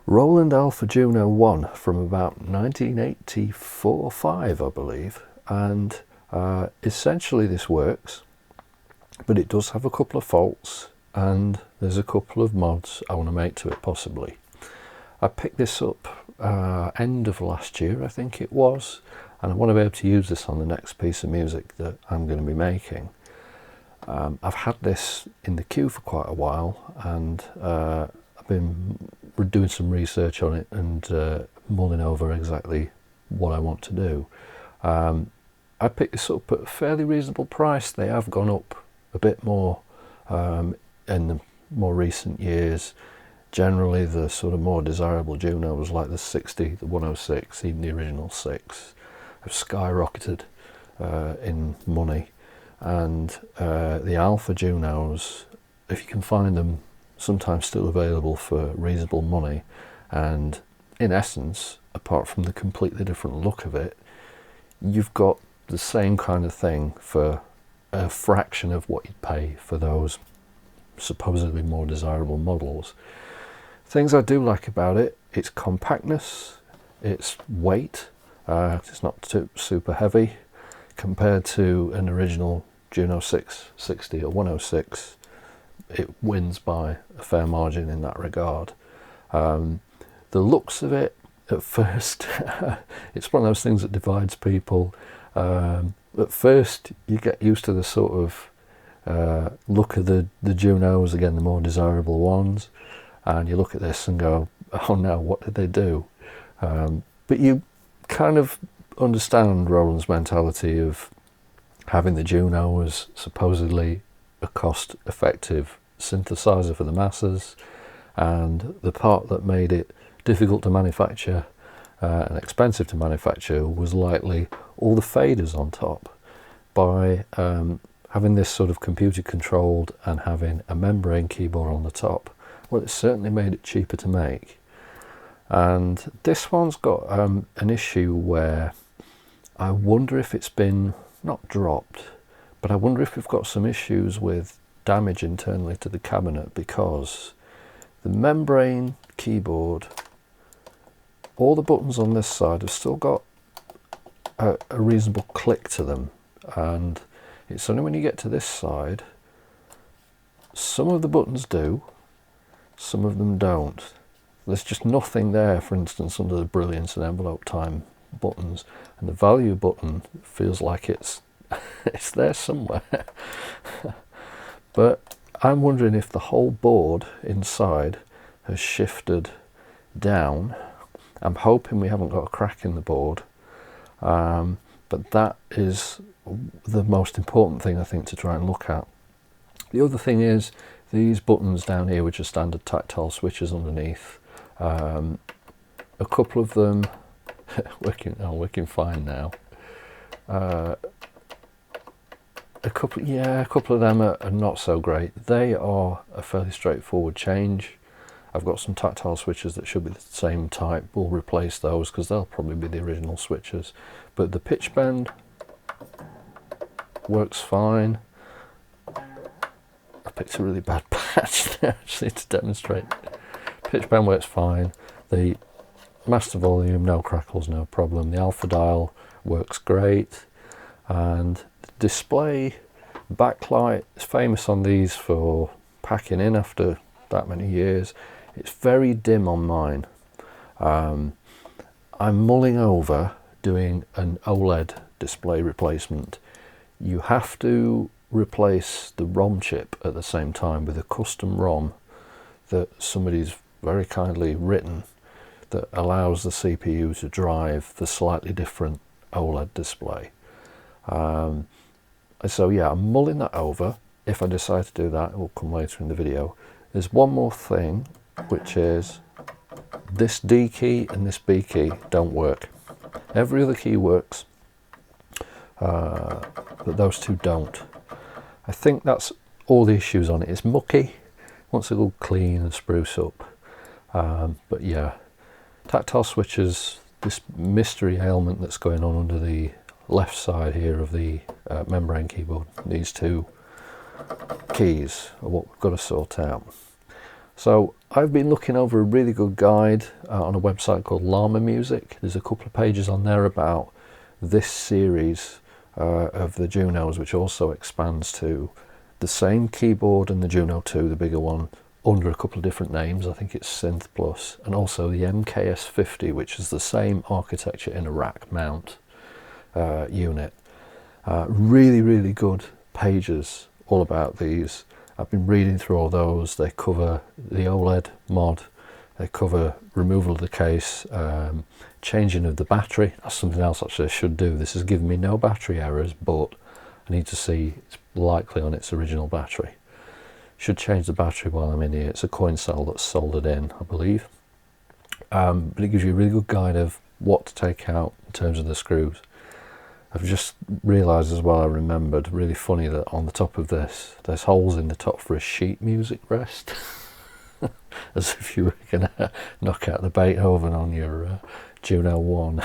Roland Alpha Juno-1 from about 1984-5, I believe, and essentially this works, but it does have a couple of faults, and there's a couple of mods I want to make to it possibly. I picked this up end of last year, I think it was, and I want to be able to use this on the next piece of music that I'm going to be making. I've had this in the queue for quite a while, and I've been doing some research on it and mulling over exactly what I want to do. I picked this up at a fairly reasonable price. They have gone up a bit more in the more recent years. Generally the sort of more desirable Junos like the 60, the 106, even the original 6 have skyrocketed in money, and the Alpha Junos, if you can find them, sometimes still available for reasonable money, and in essence, apart from the completely different look of it, you've got the same kind of thing for a fraction of what you'd pay for those supposedly more desirable models. Things I do like about it: its compactness, its weight. It's not too super heavy compared to an original Juno 660 or 106. It wins by a fair margin in that regard. The looks of it, at first, it's one of those things that divides people. At first, you get used to the sort of look of the Junos, again, the more desirable ones, and you look at this and go, oh no, what did they do? But you kind of understand Roland's mentality of having the Juno as supposedly a cost-effective synthesizer for the masses, and the part that made it difficult to manufacture and expensive to manufacture was likely all the faders on top. By having this sort of computer controlled and having a membrane keyboard on the top, well, it certainly made it cheaper to make. And this one's got an issue where I wonder if it's been not dropped, but I wonder if we've got some issues with damage internally to the cabinet, because the membrane keyboard, all the buttons on this side have still got a reasonable click to them, and it's only when you get to this side, some of the buttons do, some of them don't. There's just nothing there, for instance, under the brilliance and envelope time buttons, and the value button feels like it's it's there somewhere. But I'm wondering if the whole board inside has shifted down. I'm hoping we haven't got a crack in the board, but that is the most important thing, I think, to try and look at. The other thing is these buttons down here, which are standard tactile switches underneath. A couple of them working fine now. A couple of them are not so great. They are a fairly straightforward change. I've got some tactile switches that should be the same type. We'll replace those because they'll probably be the original switches. But the pitch bend works fine. I picked a really bad patch there actually to demonstrate. Pitch bend works fine. The master volume, no crackles, no problem. The alpha dial works great, and the display backlight is famous on these for packing in after that many years. It's very dim on mine. I'm mulling over doing an OLED display replacement. You have to replace the ROM chip at the same time with a custom ROM that somebody's very kindly written that allows the CPU to drive the slightly different OLED display. So yeah, I'm mulling that over. If I decide to do that, it will come later in the video. There's one more thing, which is this D key and this B key don't work. Every other key works, but those two don't. I think that's all the issues on it. It's mucky, wants to go clean and spruce up. But yeah, tactile switches, this mystery ailment that's going on under the left side here of the membrane keyboard, these two keys are what we've got to sort out. So I've been looking over a really good guide on a website called Llamamusic. There's a couple of pages on there about this series of the Junos, which also expands to the same keyboard and the Juno 2, the bigger one, under a couple of different names. I think it's Synth Plus, and also the MKS50, which is the same architecture in a rack mount unit. Really, really good pages all about these. I've been reading through all those. They cover the OLED mod, they cover removal of the case, changing of the battery. That's something else actually I should do. This has given me no battery errors, but I need to see it's likely on its original battery. Should change the battery while I'm in here. It's a coin cell that's soldered in, I believe. But it gives you a really good guide of what to take out in terms of the screws. I've just realised as well, I remembered, really funny, that on the top of this, there's holes in the top for a sheet music rest. As if you were going to knock out the Beethoven on your Juno-1.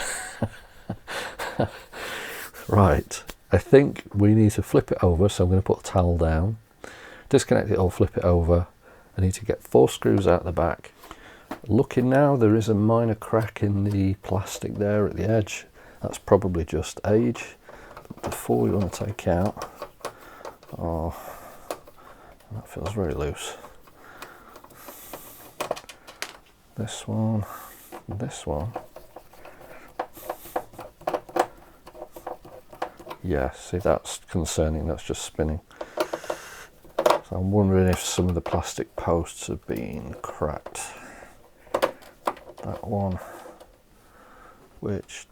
Right, I think we need to flip it over, so I'm going to put the towel down, disconnect it all, flip it over. I need to get 4 screws out the back. Looking now, there is a minor crack in the plastic there at the edge. That's probably just age. Before we want to take out, oh, that feels very loose. This one, this one. Yeah, see, that's concerning, that's just spinning. So I'm wondering if some of the plastic posts have been cracked. That one, which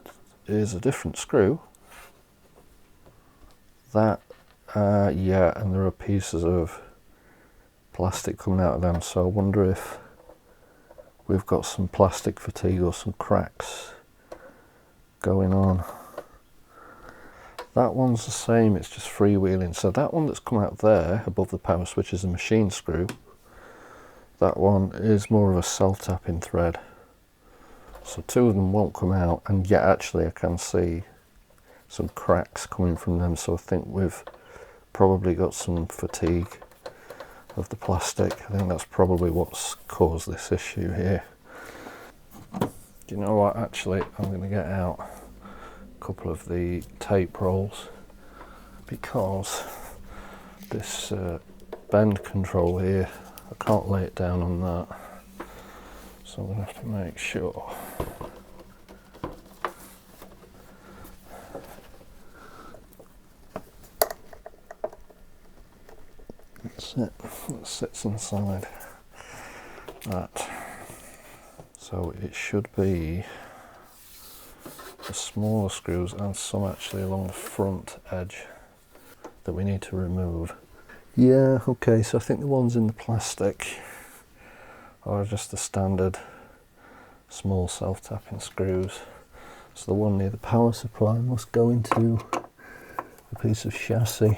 is a different screw. That, yeah, and there are pieces of plastic coming out of them, so I wonder if we've got some plastic fatigue or some cracks going on. That one's the same, it's just freewheeling. So that one that's come out there above the power switch is a machine screw. That one is more of a self-tapping thread. So 2 of them won't come out, and yet actually I can see some cracks coming from them, so I think we've probably got some fatigue of the plastic. I think that's probably what's caused this issue here. Do you know what, actually I'm going to get out a couple of the tape rolls, because this bend control here, I can't lay it down on that, so I'm going to have to make sure. That's it, that sits inside that. So it should be the smaller screws and some actually along the front edge that we need to remove. Yeah, okay, so I think the ones in the plastic are just the standard small self-tapping screws. So the one near the power supply must go into a piece of chassis.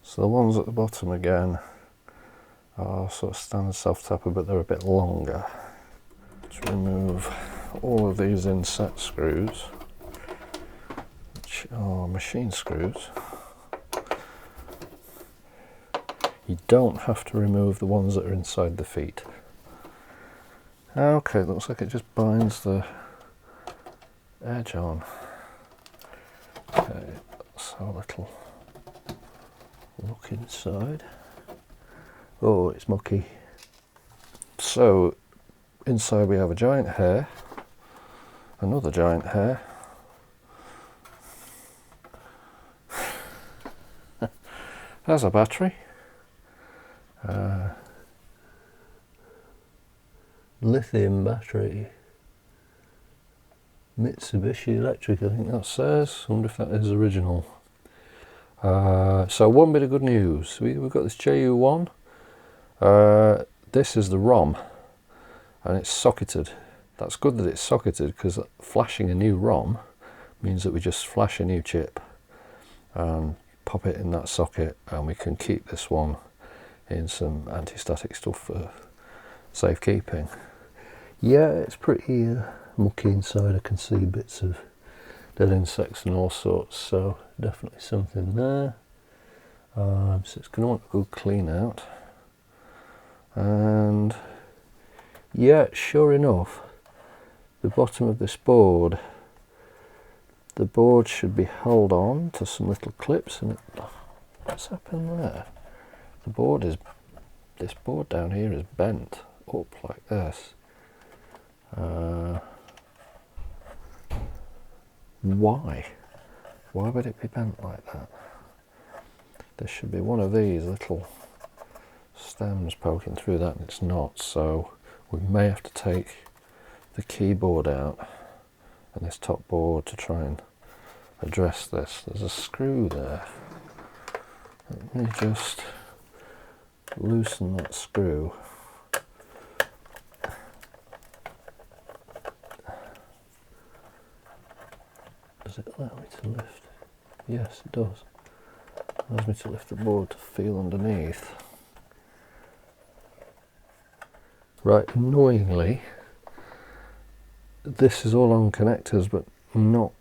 So the ones at the bottom again are sort of standard self-tapper, but they're a bit longer. Let's remove all of these inset screws, which are machine screws. You don't have to remove the ones that are inside the feet. Okay, looks like it just binds the edge on. Okay, let's have a little look inside. Oh, it's mucky. So inside we have a giant hair, another giant hair, there's a battery, lithium battery, Mitsubishi Electric, I think that says. I wonder if that is original. So one bit of good news, we've got this JU-1, this is the ROM, and it's socketed. That's good that it's socketed, because flashing a new ROM means that we just flash a new chip and pop it in that socket, and we can keep this one in some anti-static stuff for safekeeping. Yeah, it's pretty mucky inside. I can see bits of dead insects and all sorts, so definitely something there. So it's going to want a good clean out. And yeah, sure enough, the bottom of this board, the board should be held on to some little clips, and what's happened there? The board is, this board down here is bent up like this. Why? Why would it be bent like that? There should be one of these little stems poking through that, and it's not, so we may have to take the keyboard out and this top board to try and address this. There's a screw there. Let me just loosen that screw. Does it allow me to lift? Yes, it does. It allows me to lift the board to feel underneath. Right, annoyingly, this is all on connectors, but not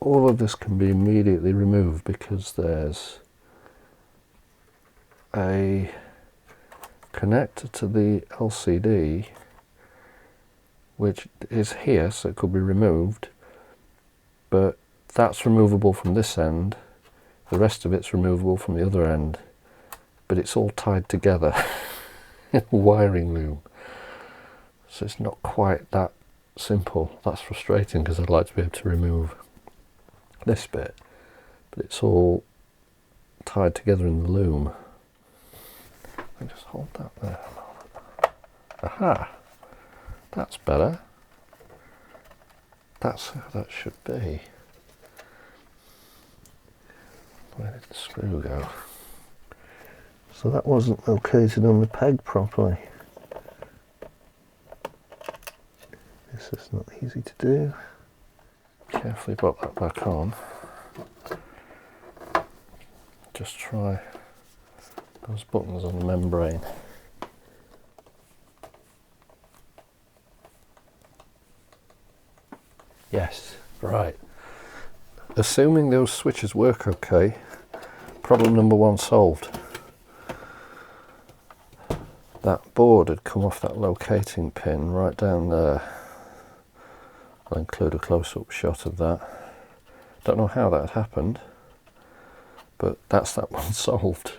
all of this can be immediately removed because there's a connector to the LCD which is here, so it could be removed, but that's removable from this end, the rest of it's removable from the other end, but it's all tied together in a wiring loom, so it's not quite that simple. That's frustrating because I'd like to be able to remove this bit, but it's all tied together in the loom. Let me just hold that there a moment. Aha! That's better. That's how that should be. Where did the screw go? So that wasn't located on the peg properly. This is not easy to do. Carefully pop that back on. Just try those buttons on the membrane. Yes, right. Assuming those switches work okay, problem number one solved. That board had come off that locating pin right down there. I'll include a close-up shot of that. Don't know how that happened, but that's that one solved.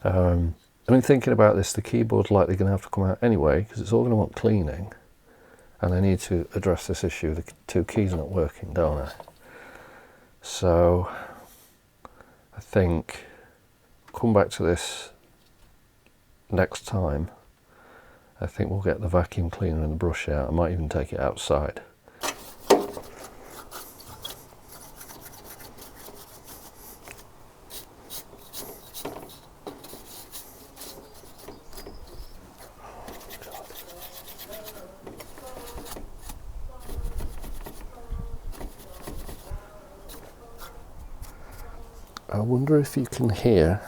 I mean, thinking about this, the keyboard's likely going to have to come out anyway, because it's all going to want cleaning. And I need to address this issue. The two keys are not working, don't I? So I think come back to this next time. I think we'll get the vacuum cleaner and the brush out. I might even take it outside. I wonder if you can hear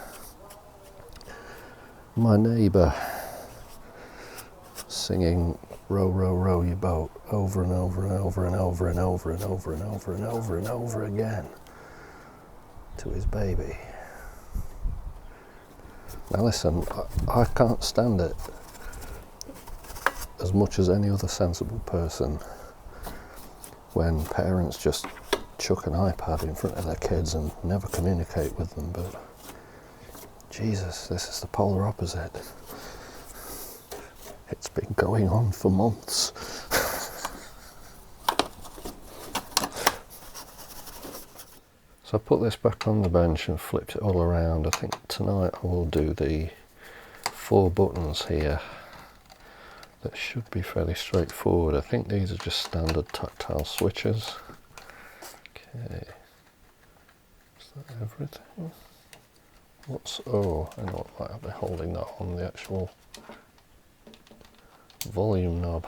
my neighbour singing "Row, row, row your boat" over and over and over and over and over and over and over and over and over again to his baby. Now listen, I can't stand it as much as any other sensible person when parents just chuck an iPad in front of their kids and never communicate with them, but Jesus, this is the polar opposite. It's been going on for months. So I put this back on the bench and flipped it all around. I think tonight I will do the 4 buttons here. That should be fairly straightforward. I think these are just standard tactile switches. Okay, is that everything? I know I might be holding that on the actual volume knob.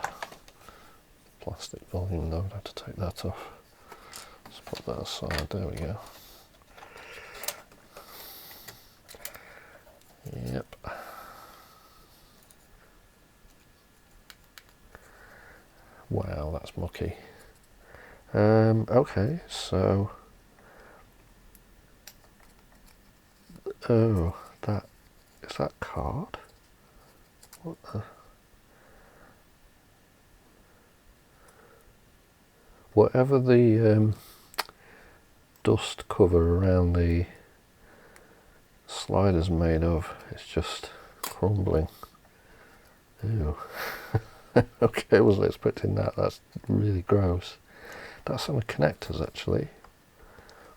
Plastic volume knob, I have to take that off. Let's put that aside, there we go. Yep. Wow, that's mucky. Okay, so oh, that is that card. What the? Whatever the dust cover around the slider's made of, it's just crumbling. Ew. Okay, I wasn't expecting that. That's really gross. That's on the connectors actually,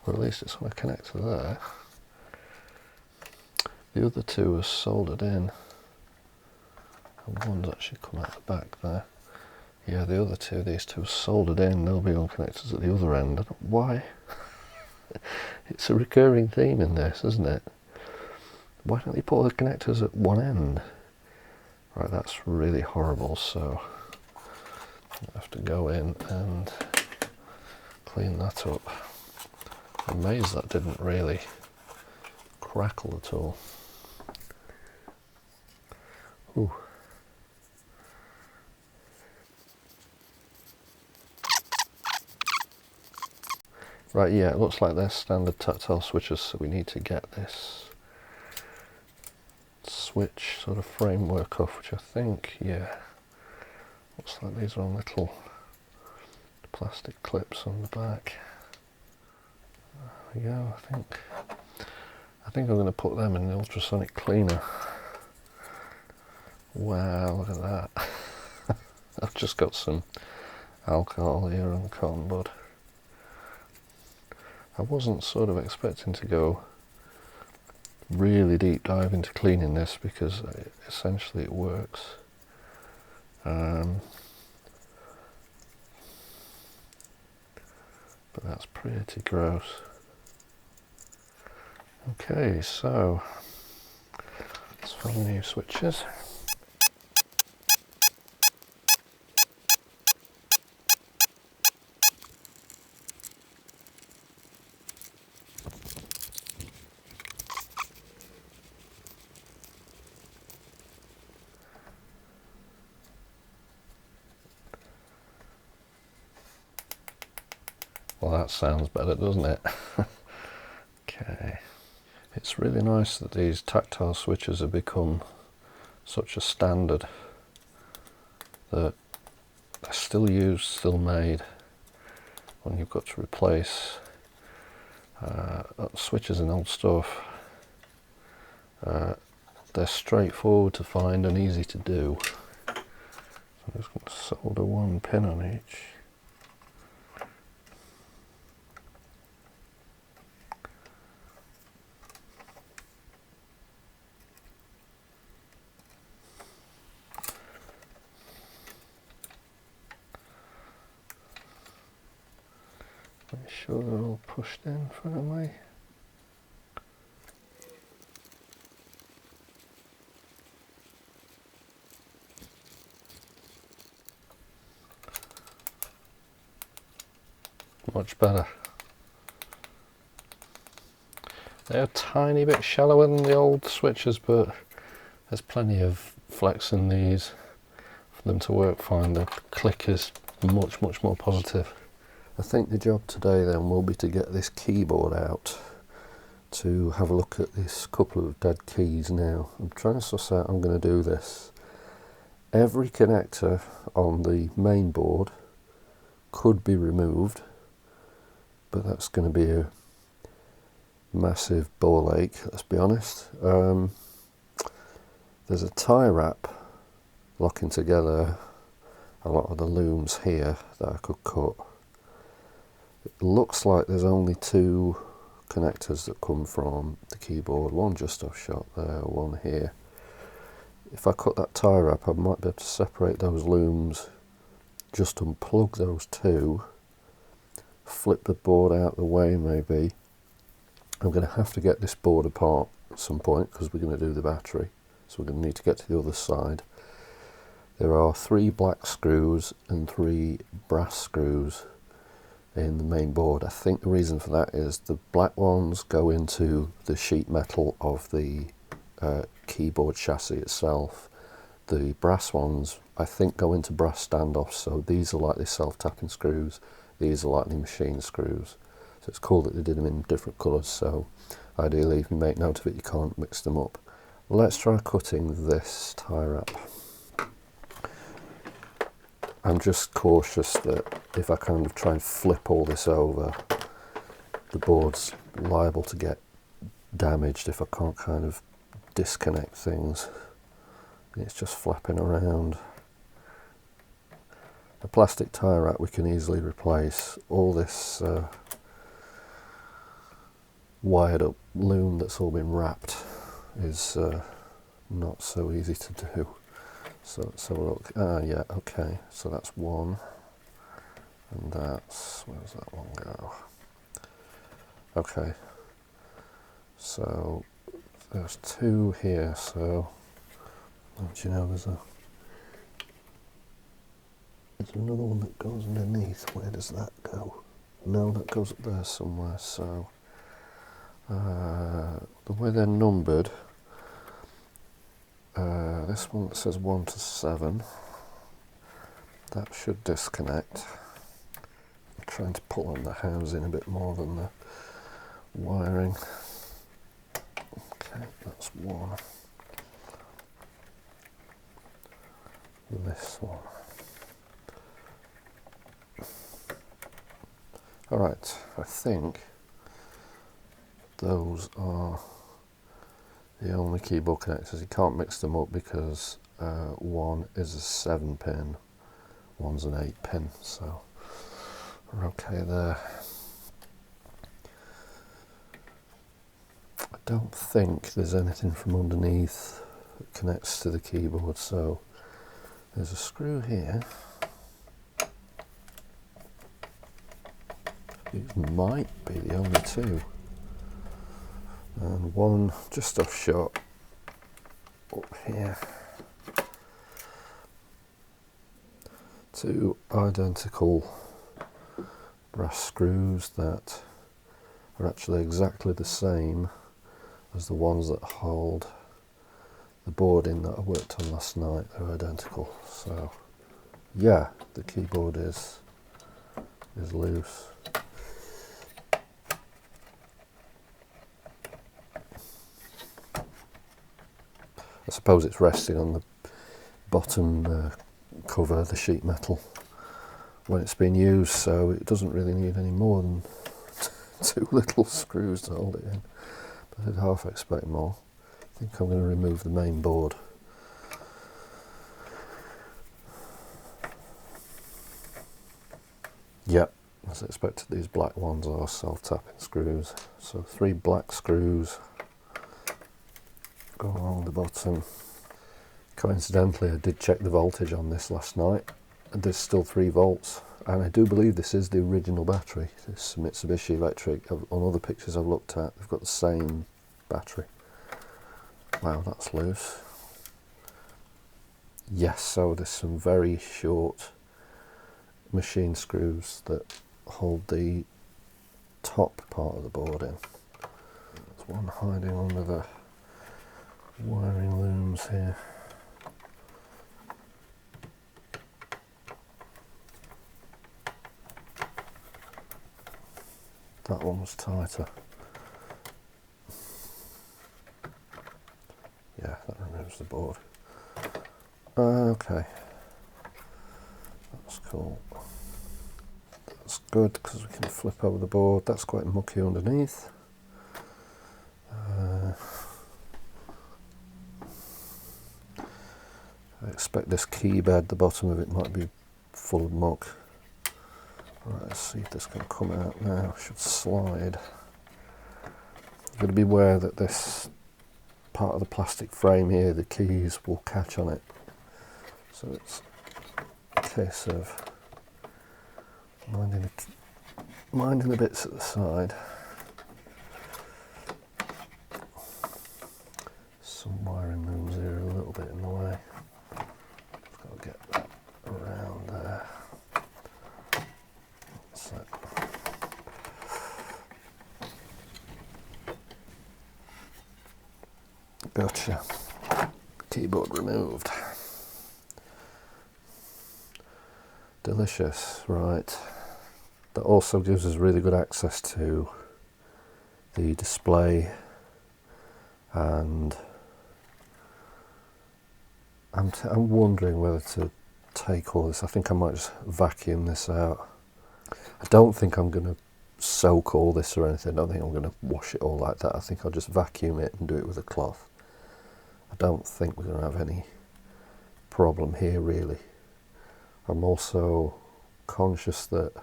or at least it's on a connector there. The other two are soldered in, and one's actually come out the back there. Yeah, the other two, these two are soldered in. They'll be on connectors at the other end. I don't know why. It's a recurring theme in this, isn't it? Why don't you put the connectors at one end? Right, that's really horrible, so I have to go in and clean that up. I'm amazed that didn't really crackle at all. Ooh. Right, yeah, it looks like they're standard tactile switches, so we need to get this switch sort of framework off, which I think, yeah, looks like these are on little plastic clips on the back. There we go. I think I'm going to put them in the ultrasonic cleaner. Wow, look at that. I've just got some alcohol here on the cotton bud. I wasn't sort of expecting to go really deep dive into cleaning this, because essentially it works. But that's pretty gross. Okay, so let's find new switches. Well, that sounds better, doesn't it? Okay. It's really nice that these tactile switches have become such a standard that they're still used, still made when you've got to replace switches and old stuff. They're straightforward to find and easy to do. So I'm just going to solder one pin on each. Make sure they're all pushed in firmly. Much better. They're a tiny bit shallower than the old switches, but there's plenty of flex in these for them to work fine. The click is much more positive. I think the job today then will be to get this keyboard out to have a look at this couple of dead keys now. I'm trying to suss out how I'm going to do this. Every connector on the main board could be removed, but that's going to be a massive ball ache, let's be honest. There's a tie wrap locking together a lot of the looms here that I could cut. It looks like there's only two connectors that come from the keyboard, one just off shot there, one here. If I cut that tie wrap, I might be able to separate those looms, just unplug those two, flip the board out the way maybe. I'm going to have to get this board apart at some point because we're going to do the battery, so we're going to need to get to the other side. There are 3 black screws and 3 brass screws in the main board. I think the reason for that is the black ones go into the sheet metal of the keyboard chassis itself. The brass ones I think go into brass standoffs, so these are like the self-tapping screws. these are likely machine screws. So it's cool that they did them in different colours, so ideally if you make note of it you can't mix them up. Let's try cutting this tie wrap. I'm just cautious that if I kind of try and flip all this over, the board's liable to get damaged if I can't kind of disconnect things. It's just flapping around. A plastic tie wrap we can easily replace. All this wired up loom that's all been wrapped is not so easy to do. So let's have a look. Ah, yeah, okay. So that's one, and that's, where does that one go? Okay. So there's two here. So don't you know there's another one that goes underneath. Where does that go? No, that goes up there somewhere. So the way they're numbered. This one that says 1 to 7, that should disconnect. I'm trying to pull on the housing a bit more than the wiring. Okay, that's one. This one. Alright, I think those are the only keyboard connectors. You can't mix them up because one is a 7-pin, one's an 8-pin, so we're okay there. I don't think there's anything from underneath that connects to the keyboard, so there's a screw here. These might be the only two. And one just off shot up here. Two identical brass screws that are actually exactly the same as the ones that hold the board in that I worked on last night. They're identical. So yeah, the keyboard is loose. I suppose it's resting on the bottom cover, the sheet metal, when it's been used, so it doesn't really need any more than two little screws to hold it in. But I'd half expect more. I think I'm going to remove the main board. Yep, as expected, these black ones are self-tapping screws. So 3 black screws go along the bottom. Coincidentally, I did check the voltage on this last night, and there's still 3 volts, and I do believe this is the original battery. This Mitsubishi Electric. On other pictures I've looked at, they've got the same battery. Wow, that's loose. Yes, so there's some very short machine screws that hold the top part of the board in. There's one hiding under the wiring looms here. That one was tighter. Yeah, that removes the board. Okay, that's cool. That's good because we can flip over the board. That's quite mucky underneath. I expect this key bed, the bottom of it might be full of muck. Right, let's see if this can come out now. It should slide. You've got to be aware that this part of the plastic frame here, the keys will catch on it. So it's a case of minding the bits at the side. Some wiring looms here a little bit in the way. Just got to get that around there. So. Gotcha. Keyboard removed. Delicious, right. that also gives us really good access to the display, and I'm wondering whether to take all this. I think I might just vacuum this out. I don't think I'm going to soak all this or anything. I don't think I'm going to wash it all like that. I think I'll just vacuum it and do it with a cloth. I don't think we're going to have any problem here really. I'm also conscious that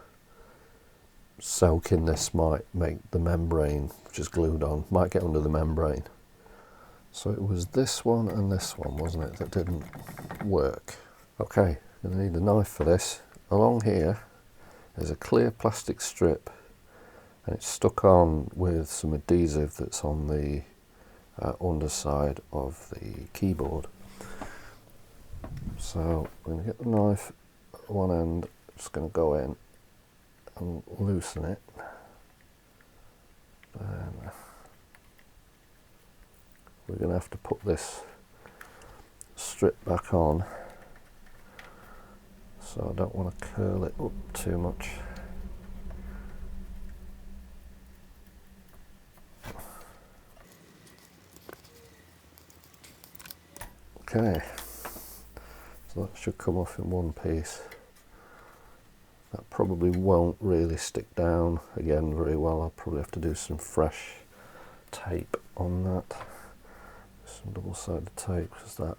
soaking this might make the membrane, which is glued on, might get under the membrane. So it was this one and this one, wasn't it, that didn't work. Okay, I'm going to need a knife for this. Along here there's a clear plastic strip, and it's stuck on with some adhesive that's on the underside of the keyboard. So I'm going to get the knife at one end, just going to go in and loosen it. Then we're going to have to put this strip back on, so I don't want to curl it up too much. Okay, so that should come off in one piece. That probably won't really stick down again very well. I'll probably have to do some fresh tape on that. Some double-sided tape, because that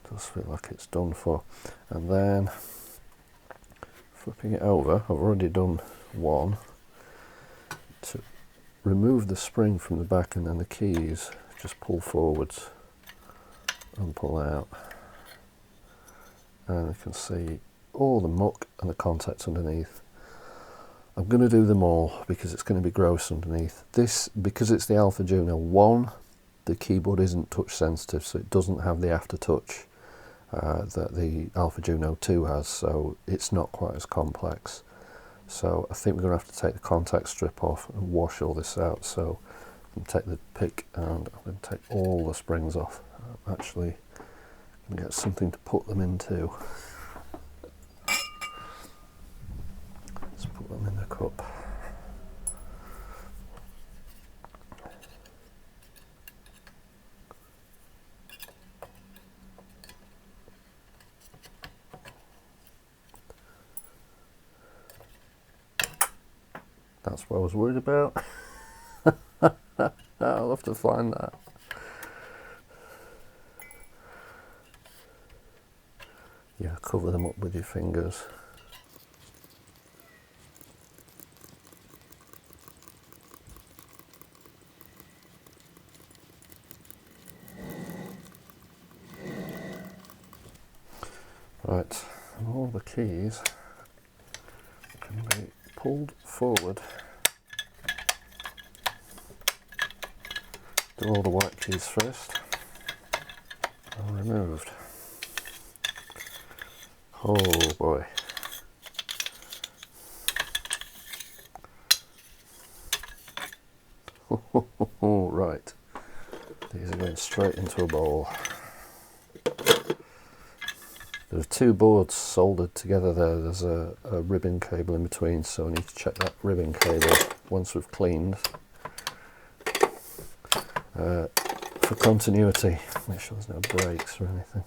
does feel like it's done for. And then flipping it over, I've already done one. To remove the spring from the back, and then the keys just pull forwards and pull out. And you can see all the muck and the contacts underneath. I'm going to do them all because it's going to be gross underneath. This, because it's the Alpha Juno-1, the keyboard isn't touch sensitive, so it doesn't have the aftertouch that the Alpha Juno-2 has, so it's not quite as complex. So I think we're going to have to take the contact strip off and wash all this out. So I'm going to take the pick and I'm going to take all the springs off. I'm actually going to get something to put them into. Let's put them in the cup. That's what I was worried about. I'll have to find that. Yeah, cover them up with your fingers. Right, and all the keys can be pulled forward. Do all the white keys first and removed. Oh boy. Right, these are going straight into a bowl. There are two boards soldered together there. There's a ribbon cable in between, so I need to check that ribbon cable once we've cleaned. For continuity, make sure there's no breaks or anything.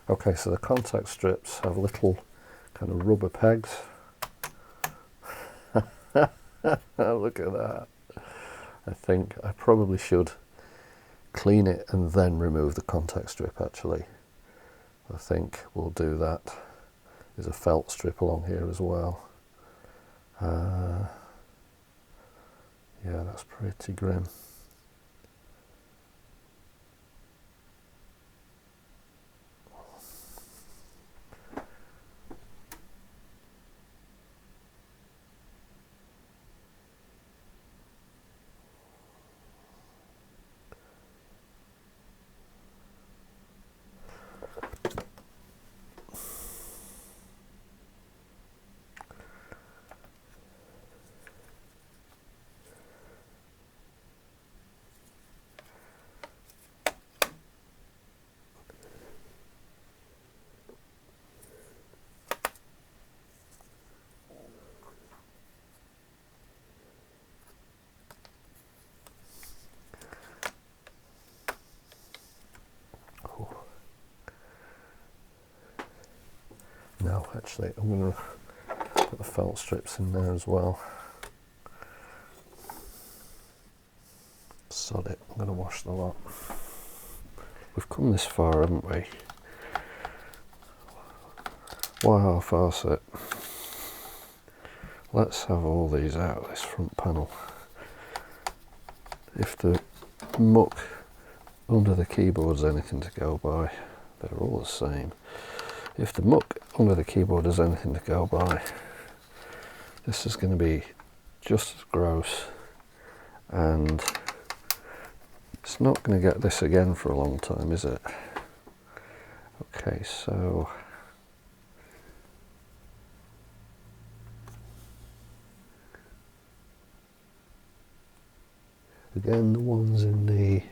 Okay, so the contact strips have little kind of rubber pegs. Look at that. I think I probably should clean it and then remove the contact strip actually. I think we'll do that. There's a felt strip along here as well. Yeah, that's pretty grim. No, actually, I'm going to put the felt strips in there as well. Sod it, I'm going to wash the lot. We've come this far, haven't we? Why half-arse it? Let's have all these out of this front panel. If the muck under the keyboard's anything to go by, they're all the same. If the muck under the keyboard is anything to go by, this is going to be just as gross, and it's not going to get this again for a long time, is it? Okay, so again, the ones in the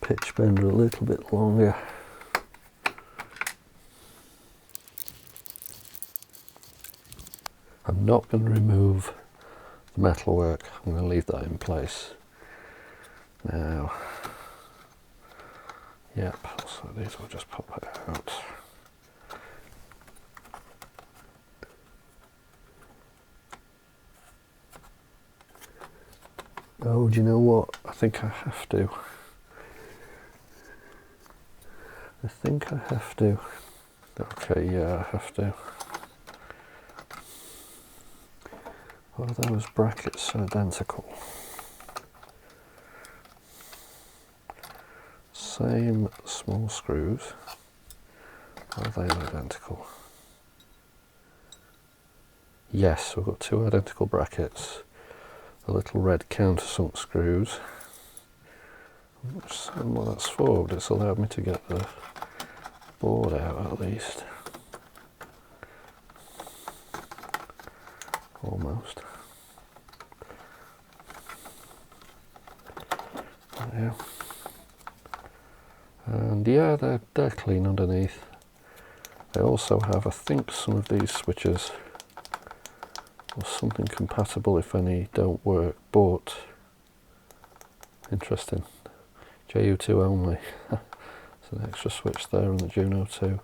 pitch bend are a little bit longer. I'm not going to remove the metalwork, I'm going to leave that in place. Now, yep, so these will just pop it out. Oh, do you know what? I think I have to. I think I have to. Okay, yeah, I have to. Are those brackets identical? Same small screws. Are they identical? Yes, we've got two identical brackets. The little red countersunk screws. I'm not certain what that's for, but it's allowed me to get the board out at least. Almost. Yeah. And yeah, they're clean underneath. They also have, I think, some of these switches or something compatible if any don't work, but interesting. JU-2 only. It's an extra switch there on the Juno-2.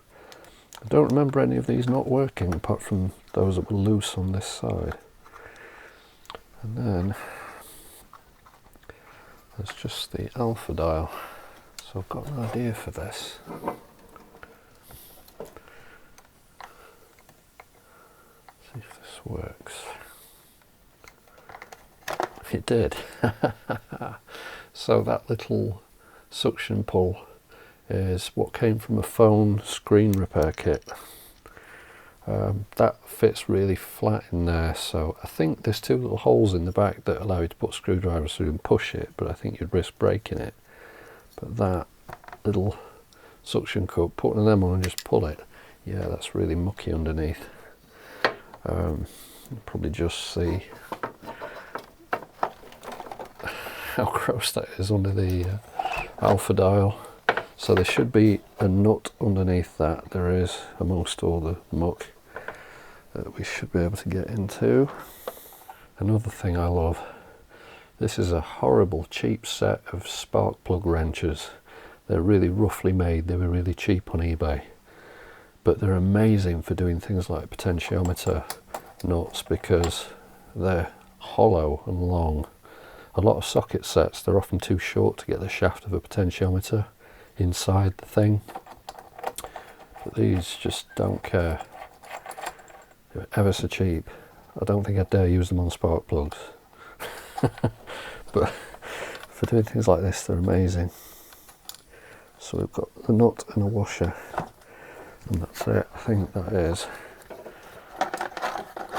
I don't remember any of these not working apart from those that were loose on this side. And then there's just the alpha dial. So I've got an idea for this. See if this works. It did. So that little suction pull is what came from a phone screen repair kit. That fits really flat in there, so I think there's two little holes in the back that allow you to put screwdrivers through and push it, but I think you'd risk breaking it. But that little suction cup, putting them on and just pull it, yeah, that's really mucky underneath. You'll probably just see how gross that is under the alpha dial. So there should be a nut underneath that. There is, amongst all the muck that we should be able to get into. Another thing I love, this is a horrible cheap set of spark plug wrenches. They're really roughly made, they were really cheap on eBay. But they're amazing for doing things like potentiometer nuts because they're hollow and long. A lot of socket sets, they're often too short to get the shaft of a potentiometer inside the thing, but these just don't care. They're ever so cheap. I don't think I'd dare use them on spark plugs. But for doing things like this, they're amazing. So we've got the nut and a washer, and that's it. I think that is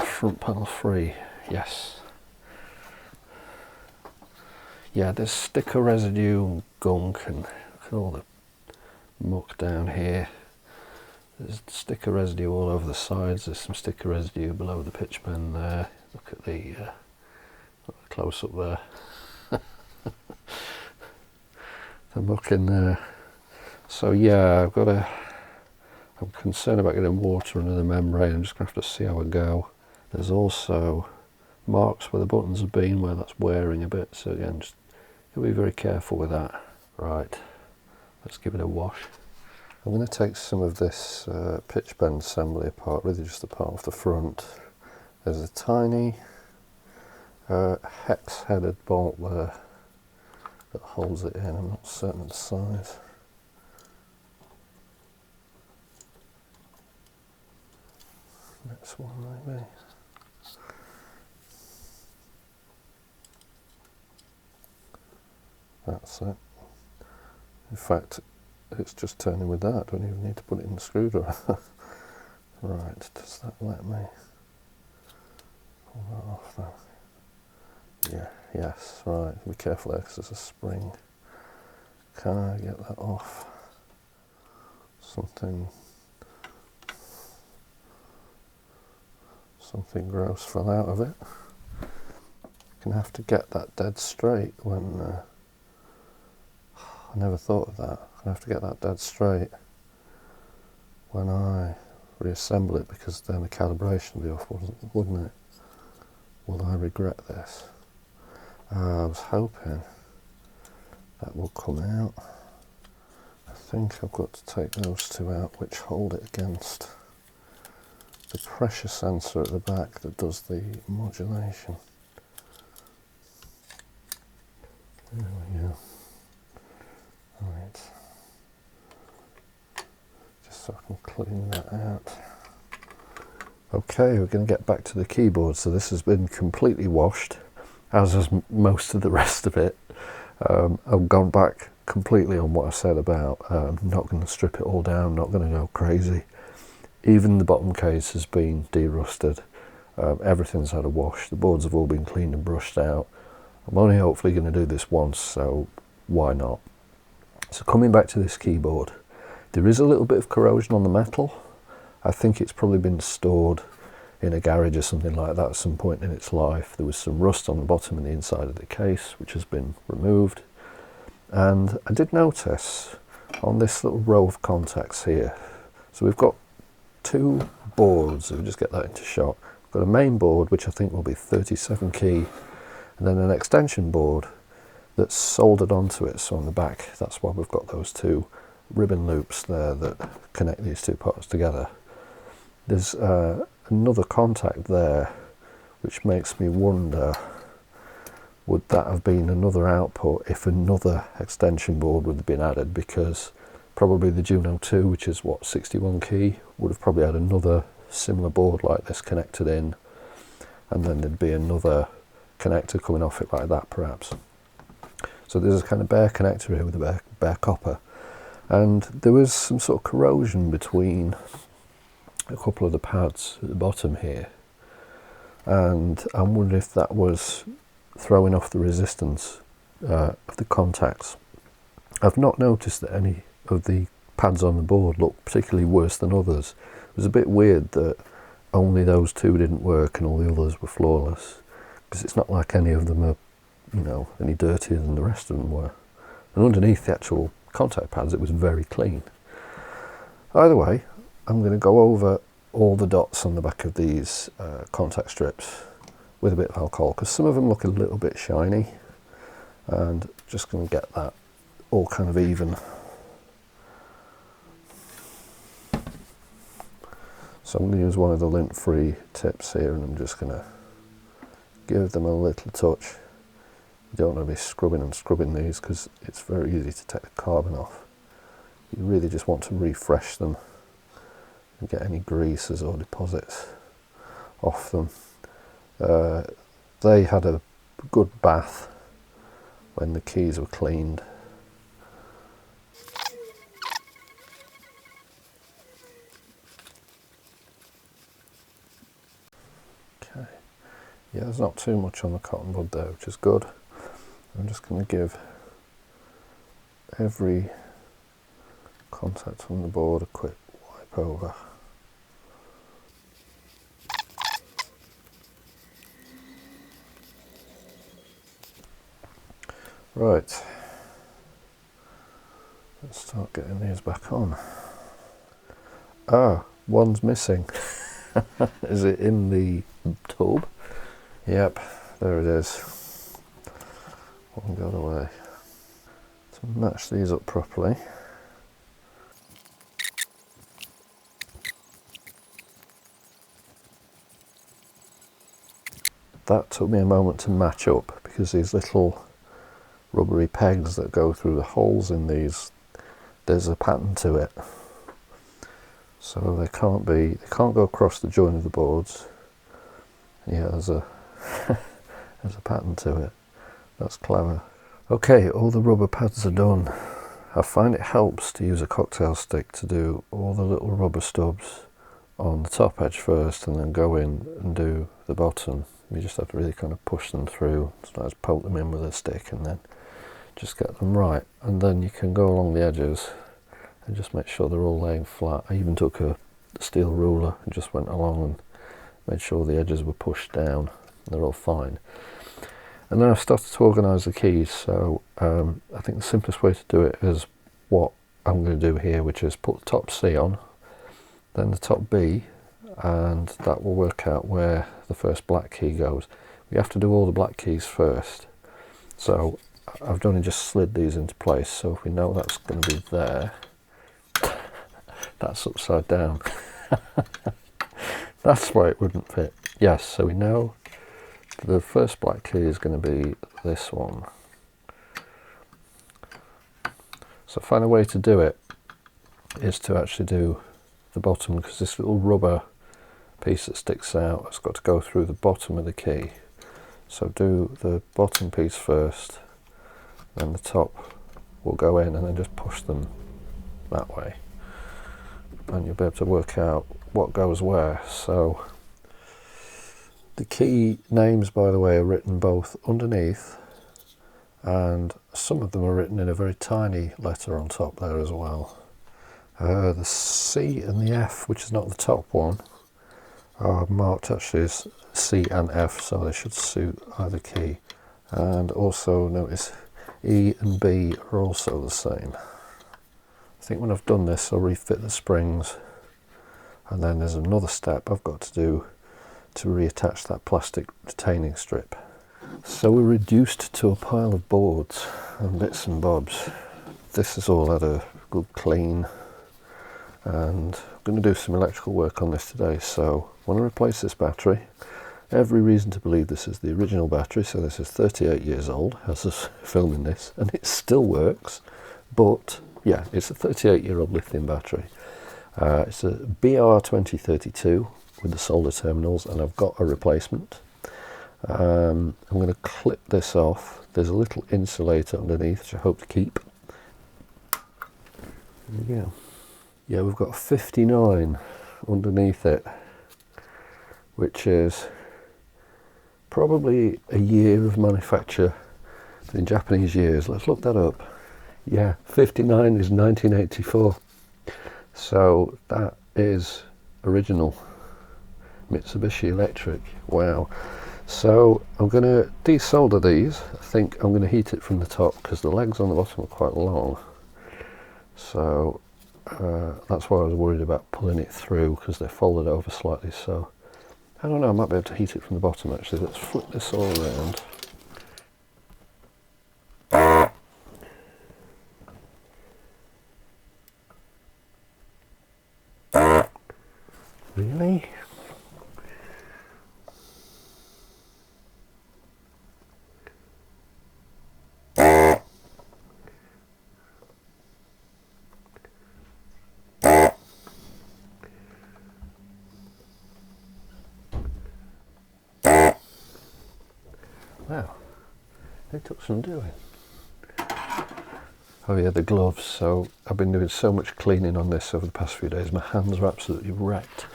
front panel free. Yes. Yeah, there's sticker residue and gunk, and look at all the muck down here. There's sticker residue all over the sides. There's some sticker residue below the pitch bend there. Look at the close up there. The muck in there. So yeah, I'm concerned about getting water under the membrane. I'm just going to have to see how I go. There's also marks where the buttons have been, where that's wearing a bit. So again, just be very careful with that. Right, let's give it a wash. I'm going to take some of this pitch bend assembly apart, really just the part off the front. There's a tiny hex-headed bolt there that holds it in. I'm not certain of the size. Next one maybe. That's it. In fact, it's just turning with that. I don't even need to put it in the screwdriver. Right, does that let me pull that off then? Yeah, yes, right. Be careful there because there's a spring. Can I get that off? Something gross fell out of it. Gonna have to get that dead straight when I never thought of that. Gonna have to get that dead straight when I reassemble it, because then the calibration will be off, wouldn't it? Will I regret this? I was hoping that will come out. I think I've got to take those two out, which hold it against the pressure sensor at the back that does the modulation. There we go. Right. Just so I can clean that out. Okay, we're going to get back to the keyboard. So this has been completely washed, as has most of the rest of it. I've gone back completely on what I said about not going to strip it all down, not going to go crazy. Even the bottom case has been de-rusted. Everything's had a wash. The boards have all been cleaned and brushed out. I'm only hopefully going to do this once, so why not? So coming back to this keyboard, there is a little bit of corrosion on the metal. I think it's probably been stored in a garage or something like that at some point in its life. There was some rust on the bottom and the inside of the case, which has been removed. And I did notice on this little row of contacts here, so we've got two boards, if we just get that into shot. We've got a main board, which I think will be 37 key, and then an extension board that's soldered onto it. So on the back, that's why we've got those two ribbon loops there that connect these two parts together. There's another contact there, which makes me wonder, would that have been another output if another extension board would have been added? Because probably the Juno-1, which is what, 61 key, would have probably had another similar board like this connected in, and then there'd be another connector coming off it like that perhaps. So there's a kind of bare connector here with a bare copper, and there was some sort of corrosion between a couple of the pads at the bottom here, and I'm wondering if that was throwing off the resistance of the contacts. I've not noticed that any of the pads on the board look particularly worse than others. It was a bit weird that only those two didn't work and all the others were flawless, because it's not like any of them are, you know, any dirtier than the rest of them were. And underneath the actual contact pads, it was very clean. Either way, I'm going to go over all the dots on the back of these contact strips with a bit of alcohol, because some of them look a little bit shiny, and just going to get that all kind of even. So I'm going to use one of the lint-free tips here, and I'm just going to give them a little touch. You don't want to be scrubbing and scrubbing these, because it's very easy to take the carbon off. You really just want to refresh them and get any greases or deposits off them. They had a good bath when the keys were cleaned. Okay, yeah, there's not too much on the cotton bud there, which is good. I'm just going to give every contact on the board a quick wipe over. Right, let's start getting these back on. Ah, one's missing. Is it in the tube? Yep, there it is. One got away. To match these up properly, that took me a moment to match up, because these little rubbery pegs that go through the holes in these, there's a pattern to it. So they can't go across the join of the boards. Yeah, there's a there's a pattern to it. That's clever. Okay, all the rubber pads are done. I find it helps to use a cocktail stick to do all the little rubber stubs on the top edge first, and then go in and do the bottom. You just have to really kind of push them through, sometimes poke them in with a stick, and then just get them right. And then you can go along the edges and just make sure they're all laying flat. I even took a steel ruler and just went along and made sure the edges were pushed down. They're all fine. And then I started to organise the keys. So I think the simplest way to do it is what I'm going to do here, which is put the top C on, then the top B, and that will work out where the first black key goes. We have to do all the black keys first. So I've only just slid these into place, so if we know that's going to be there, that's upside down. That's why it wouldn't fit. Yes, so we know the first black key is going to be this one. So find a way to do it is to actually do the bottom, because this little rubber piece that sticks out has got to go through the bottom of the key. So do the bottom piece first, then the top will go in, and then just push them that way, and you'll be able to work out what goes where. So the key names, by the way, are written both underneath, and some of them are written in a very tiny letter on top there as well. The C and the F, which is not the top one, are marked actually as C and F, so they should suit either key. And also notice E and B are also the same. I think when I've done this, I'll refit the springs, and then there's another step I've got to do to reattach that plastic retaining strip. So we're reduced to a pile of boards and bits and bobs. This has all had a good clean, and I'm going to do some electrical work on this today. So I want to replace this battery. Every reason to believe this is the original battery, so this is 38 years old as of filming this, and it still works. But yeah, it's a 38-year-old lithium battery. It's a BR2032 with the solder terminals, and I've got a replacement. I'm going to clip this off. There's a little insulator underneath, which I hope to keep. There we go. Yeah, we've got 59 underneath it, which is probably a year of manufacture in Japanese years. Let's look that up. Yeah, 59 is 1984. So that is original Mitsubishi Electric. Wow. So I'm going to desolder these. I think I'm going to heat it from the top, because the legs on the bottom are quite long. So that's why I was worried about pulling it through, because they're folded over slightly. So I don't know, I might be able to heat it from the bottom actually. Let's flip this all around. Really? Wow, it took some doing. Oh yeah, the gloves. So I've been doing so much cleaning on this over the past few days. My hands are absolutely wrecked.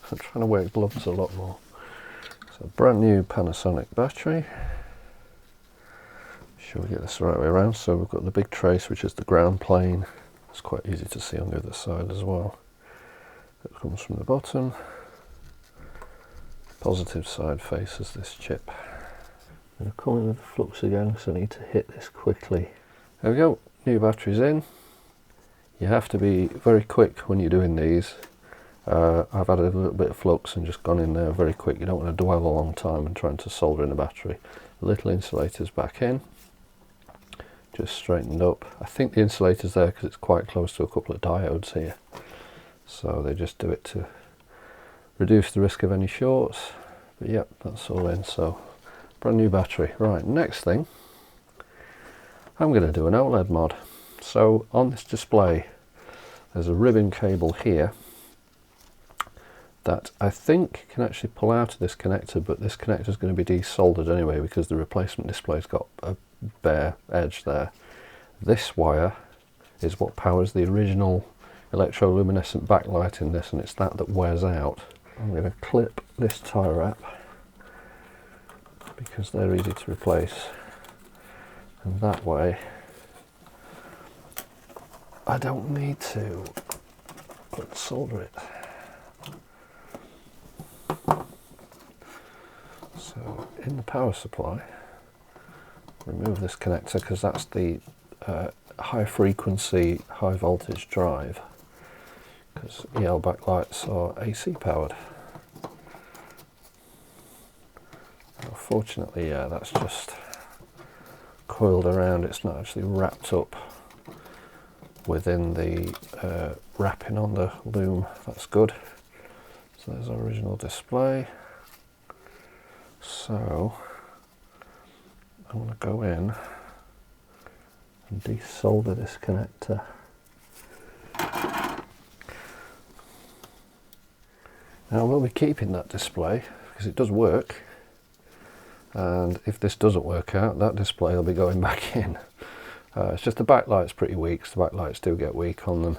I'm trying to wear gloves a lot more. So brand new Panasonic battery. Sure we get this the right way around. So we've got the big trace, which is the ground plane. It's quite easy to see on the other side as well. It comes from the bottom. Positive side faces this chip. I'm going to come in with the flux again, so I need to hit this quickly. There we go, new batteries in. You have to be very quick when you're doing these. I've added a little bit of flux and just gone in there very quick. You don't want to dwell a long time and trying to solder in a battery. The little insulator's back in, just straightened up. I think the insulator's there because it's quite close to a couple of diodes here. So they just do it to reduce the risk of any shorts. But yep, that's all in, so brand new battery. Right, next thing, I'm going to do an OLED mod. So on this display there's a ribbon cable here that I think can actually pull out of this connector, but this connector is going to be desoldered anyway because the replacement display's got a bare edge there. This wire is what powers the original electroluminescent backlight in this, and it's that wears out. I'm going to clip this tie wrap because they're easy to replace, and that way I don't need to solder it. So in the power supply, remove this connector because that's the high frequency, high voltage drive, because EL backlights are AC powered. Unfortunately, yeah, that's just coiled around, it's not actually wrapped up within the wrapping on the loom. That's good. So there's our original display. So I'm going to go in and desolder this connector. Now we'll be keeping that display because it does work, and if this doesn't work out, that display will be going back in. It's just the backlight's pretty weak, so the backlights do get weak on them.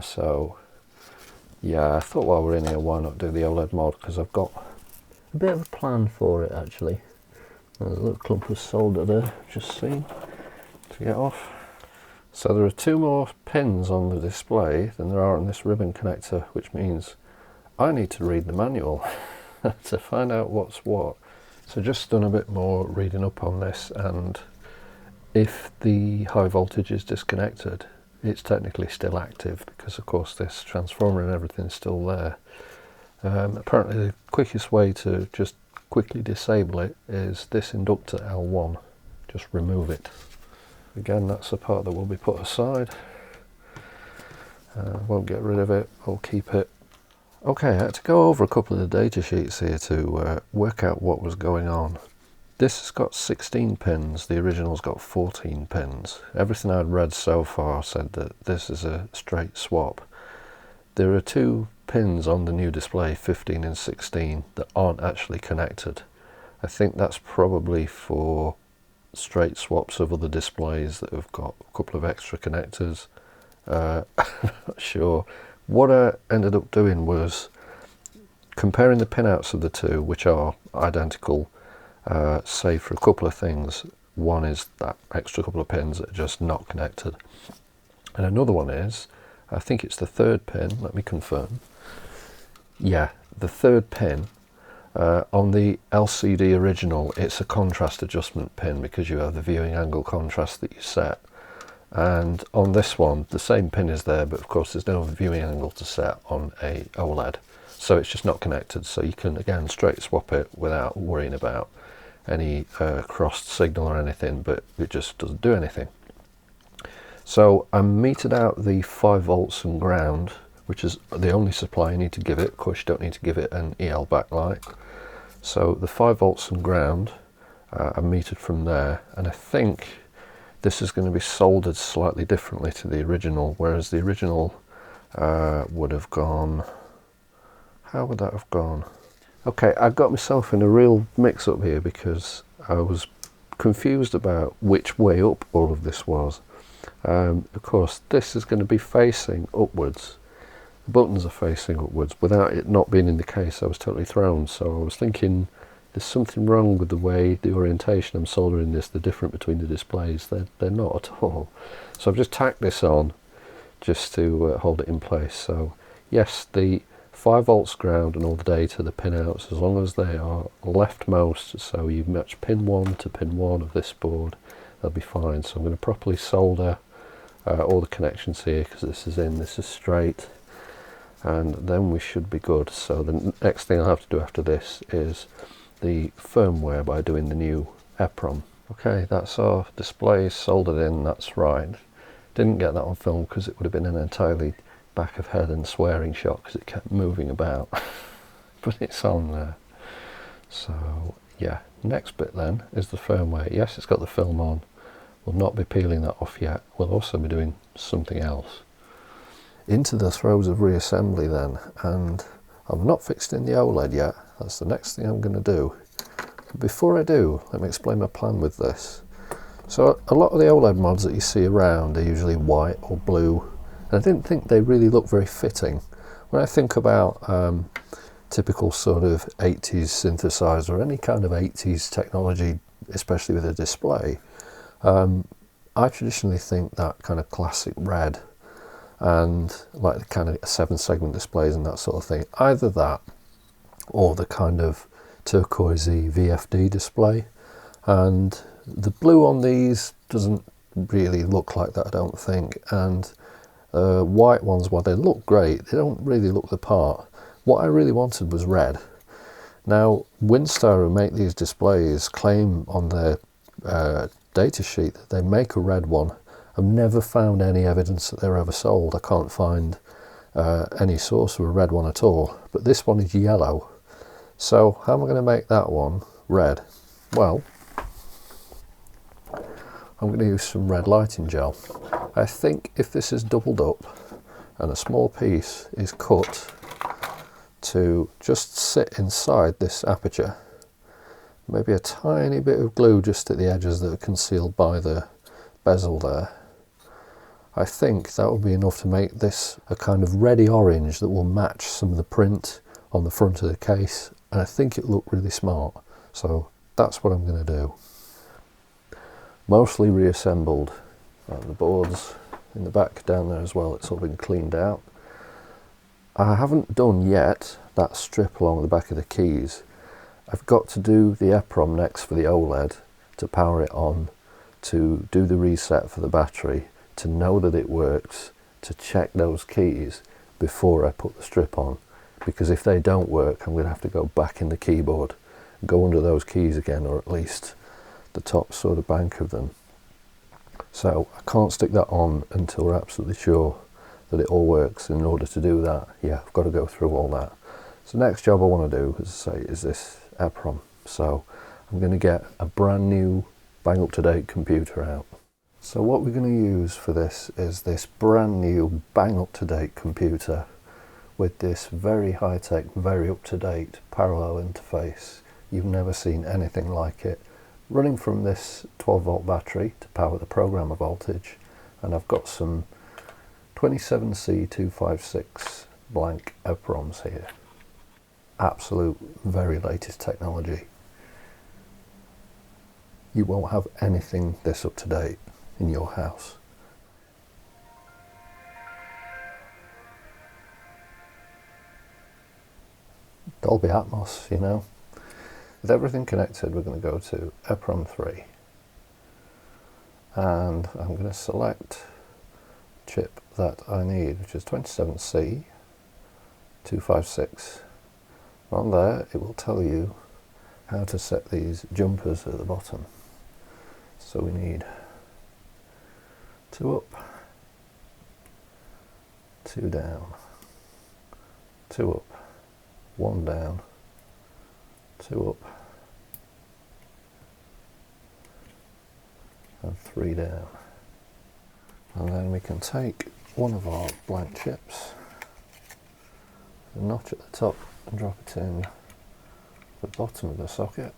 So yeah, I thought while we're in here, why not do the OLED mod, because I've got a bit of a plan for it actually. There's a little clump of solder there, just seen, to get off. So there are 2 more pins on the display than there are on this ribbon connector, which means I need to read the manual to find out what's what. So just done a bit more reading up on this, and if the high voltage is disconnected, it's technically still active because of course this transformer and everything is still there. Apparently the quickest way to just quickly disable it is this inductor L1. Just remove it. Again, that's the part that will be put aside. Won't get rid of it, I'll keep it. Okay, I had to go over a couple of the data sheets here to work out what was going on. This has got 16 pins, the original's got 14 pins. Everything I'd read so far said that this is a straight swap. There are 2 pins on the new display, 15 and 16, that aren't actually connected. I think that's probably for straight swaps of other displays that have got a couple of extra connectors. I'm not sure. What I ended up doing was comparing the pinouts of the 2, which are identical, save for a couple of things. One is that extra couple of pins that are just not connected, and another one is, I think it's the 3rd pin, let me confirm. Yeah, the 3rd pin. On the LCD original, it's a contrast adjustment pin because you have the viewing angle contrast that you set. And on this one, the same pin is there, but of course there's no viewing angle to set on a OLED. So it's just not connected. So you can, again, straight swap it without worrying about any crossed signal or anything, but it just doesn't do anything. So I metered out the 5 volts and ground, which is the only supply you need to give it. Of course, you don't need to give it an EL backlight. So the 5 volts and ground, I metered from there, and I think this is going to be soldered slightly differently to the original, whereas the original would have gone... How would that have gone? Okay, I got myself in a real mix-up here because I was confused about which way up all of this was. Of course, this is going to be facing upwards. The buttons are facing upwards. Without it not being in the case, I was totally thrown. So I was thinking, there's something wrong with the way, the orientation I'm soldering this, the difference between the displays. They're not at all. So I've just tacked this on just to hold it in place. So yes, the 5 volts ground and all the data, the pinouts, as long as they are leftmost, so you match pin 1 to pin 1 of this board, they'll be fine. So I'm going to properly solder all the connections here, because this is in, this is straight, and then we should be good. So the next thing I'll have to do after this is the firmware by doing the new EPROM. Okay, that's our display soldered in, that's right. Didn't get that on film because it would have been an entirely back of head and swearing shot because it kept moving about. But it's on there. So yeah, next bit then is the firmware. Yes, it's got the film on. We'll not be peeling that off yet. We'll also be doing something else. Into the throes of reassembly then, and I've not fixed in the OLED yet. That's the next thing I'm going to do. But before I do, let me explain my plan with this. So a lot of the OLED mods that you see around are usually white or blue, and I didn't think they really look very fitting. When I think about typical sort of 80s synthesizer, or any kind of 80s technology, especially with a display, I traditionally think that kind of classic red and like the kind of 7-segment displays and that sort of thing, either that or the kind of turquoisey VFD display. And the blue on these doesn't really look like that, I don't think, and white ones, while they look great, they don't really look the part. What I really wanted was red. Now Winstar, who make these displays, claim on their datasheet that they make a red one. I've never found any evidence that they're ever sold. I can't find any source of a red one at all, but this one is yellow. So how am I going to make that one red? Well, I'm going to use some red lighting gel. I think if this is doubled up and a small piece is cut to just sit inside this aperture, maybe a tiny bit of glue just at the edges that are concealed by the bezel there, I think that will be enough to make this a kind of reddy orange that will match some of the print on the front of the case, and I think it looked really smart. So that's what I'm going to do. Mostly reassembled. The boards in the back down there as well, it's all been cleaned out. I haven't done yet that strip along the back of the keys. I've got to do the EPROM next for the OLED to power it on, to do the reset for the battery, to know that it works, to check those keys before I put the strip on, because if they don't work I'm going to have to go back in the keyboard, go under those keys again, or at least the top sort of bank of them. So I can't stick that on until we're absolutely sure that it all works. In order to do that, yeah, I've got to go through all that. So the next job I want to do, as I say, is this EPROM. So I'm going to get a brand new bang up to date computer out. So what we're going to use for this is this brand new bang up to date computer with this very high tech, very up to date parallel interface. You've never seen anything like it. Running from this 12-volt battery to power the programmer voltage, and I've got some 27C256 blank EPROMs here. Absolute very latest technology. You won't have anything this up to date in your house. Dolby Atmos, you know. With everything connected, we're going to go to EPROM 3, and I'm going to select the chip that I need, which is 27C256. On there it will tell you how to set these jumpers at the bottom. So we need 2 up, 2 down, 2 up, 1 down, 2 up, and 3 down. And then we can take one of our blank chips, the notch at the top, and drop it in the bottom of the socket.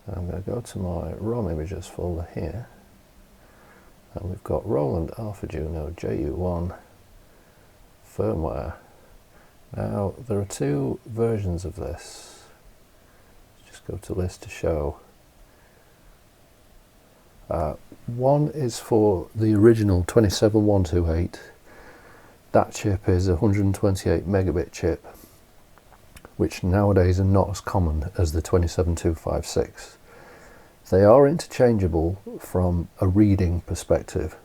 And I'm going to go to my ROM images folder here, and we've got Roland Alpha Juno JU-1 firmware. Now there are 2 versions of this. Let's just go to list to show. One is for the original 27128. That chip is a 128 megabit chip, which nowadays are not as common as the 27256. They are interchangeable from a reading perspective.